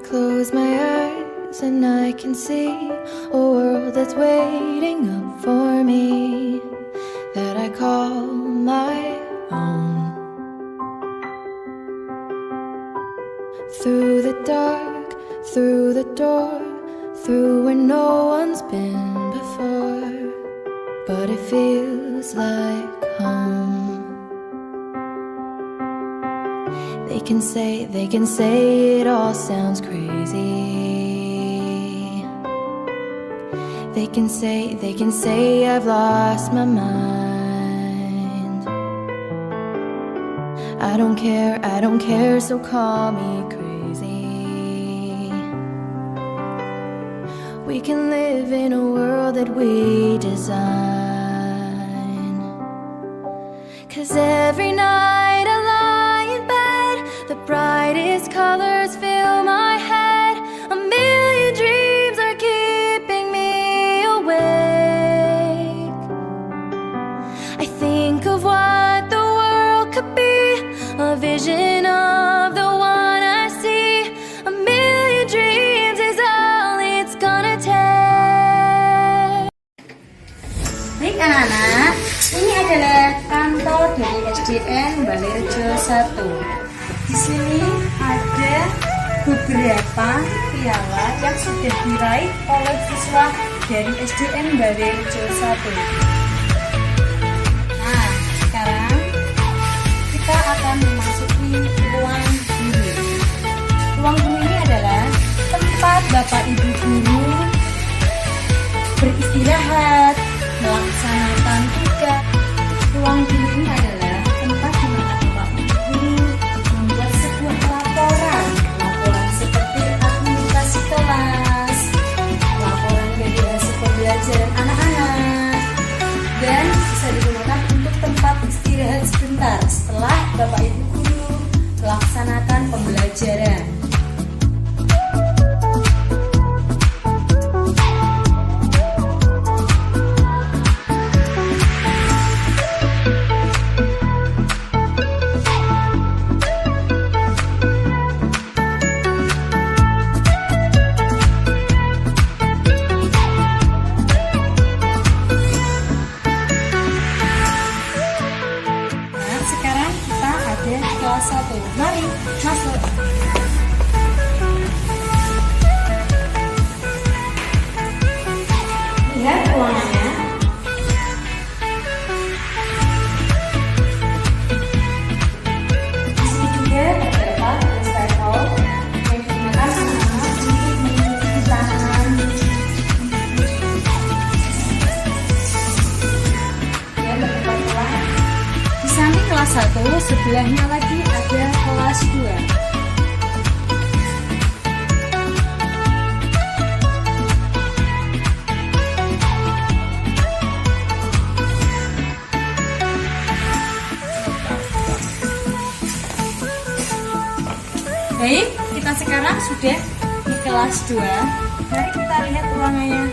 close my eyes and I can see a world that's waiting up for me, that I call my own. Through the dark, through the door, through where no one's been before, but it feels like home. They can say it all sounds crazy. They can say I've lost my mind. I don't care, so call me crazy. We can live in a world that we design. 'Cause every night I lie in bed, the brightest colors fill my head. A million dreams are keeping me awake. I think of what the world could be, a vision of the one I see. A million dreams is all it's gonna take. Baik anak-anak, ini adalah kantor dari SDN Balerejo 1. Di sini ada beberapa piala yang sudah diraih oleh siswa dari SDN Balerejo 1. Nah, sekarang kita akan memasuki ruang guru. Ruang guru ini adalah tempat Bapak Ibu guru beristirahat, melaksanakan tugas. Ruang guru ini adalah tempat di mana Bapak Ibu guru membuat sebuah laporan seperti administrasi kelas, laporan dari hasil pembelajaran anak-anak, dan bisa digunakan untuk tempat istirahat sebentar setelah Bapak Ibu guru melaksanakan pembelajaran. Sekarang kita ada kelas 1. Mari masuk. Lihat ruangannya. Di sini juga terdapat wastafel yang digunakan anak-anak untuk mencuci tangan. Ya, terdapat kelas. Di samping kelas 1, sebelahnya lagi ada kelas 2. Baik, kita sekarang sudah di kelas 2. Mari kita lihat ruangannya.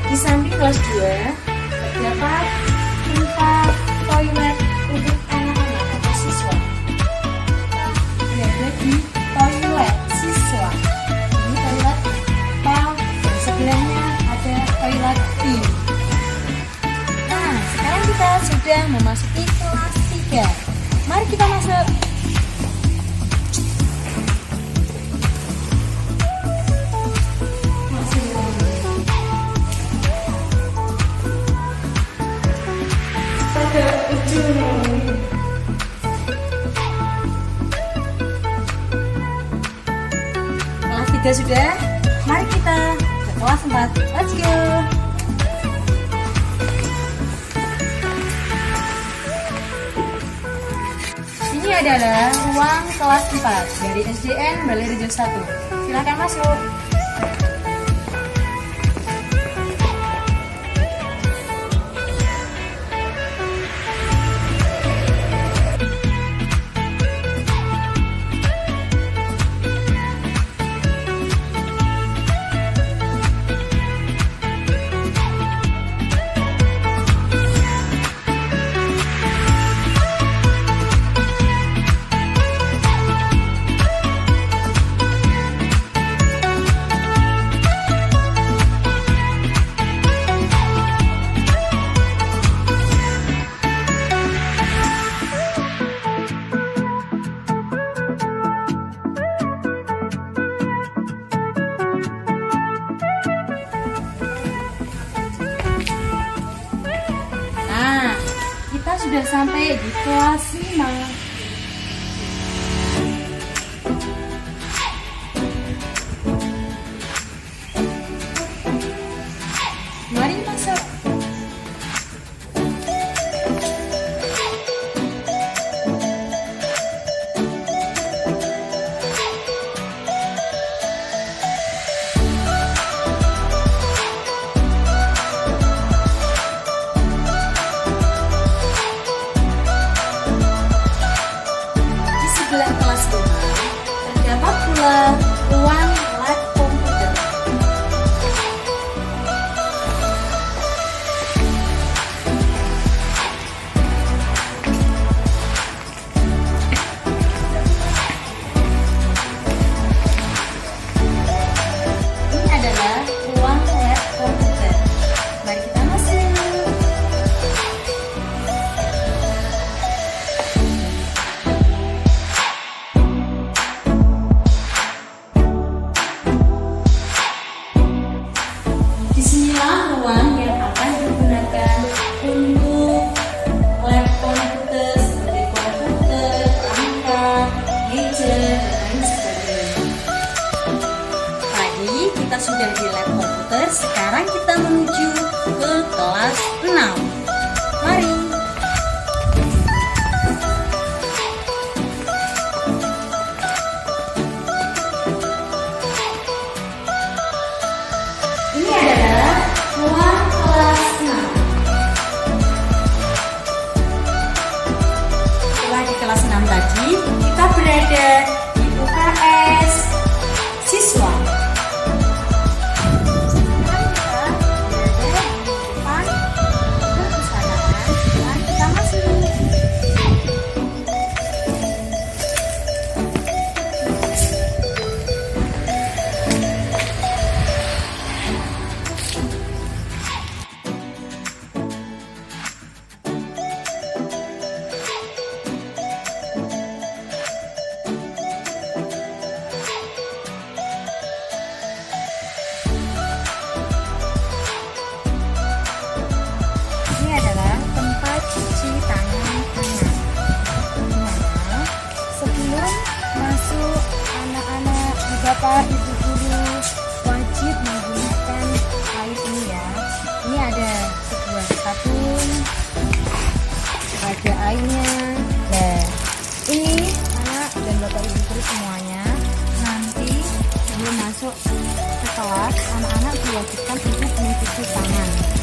Di samping kelas 2 terdapat tempat toilet untuk anak-anak atau siswa. Berada di toilet siswa. Ini toilet A dan sebelahnya ada toilet B. Nah, sekarang kita sudah memasuki kelas 3. Mari kita masuk. Kelas 3 sudah, mari kita ke kelas 4. Let's go. Ini Ini adalah ruang kelas 4 dari SDN Balerejo 1. Silakan masuk. Kita sudah sampai di kelas 5. Mari masuk. Sebelah kelas 5 terdapat pula ruang lab komputer. Ini adalah ruang lab komputer. Mari kita masuk. Disinilah ruang yang akan digunakan untuk lab komputer seperti komputer, perangkat, meja, dan lain sebagainya. Tadi kita sudah di lab komputer, sekarang kita menuju ke kelas 6. Mari. Ini adalah ruang kelas 6. Setelah di kelas 6 tadi, kita berada di UKS siswa. Sekarang kita berada di depan perpustakaan. Mari kita masuk. Ini adalah tempat cuci tangan anak. Dimana sebelum masuk anak-anak, bapak, ibu guru wajib menggunakan air ini ya. Ini ada sebuah sabun, ada airnya. Nah, ini anak dan bapak ibu guru semuanya nanti sebelum masuk ke kelas, anak-anak diwajibkan untuk mencuci tangan.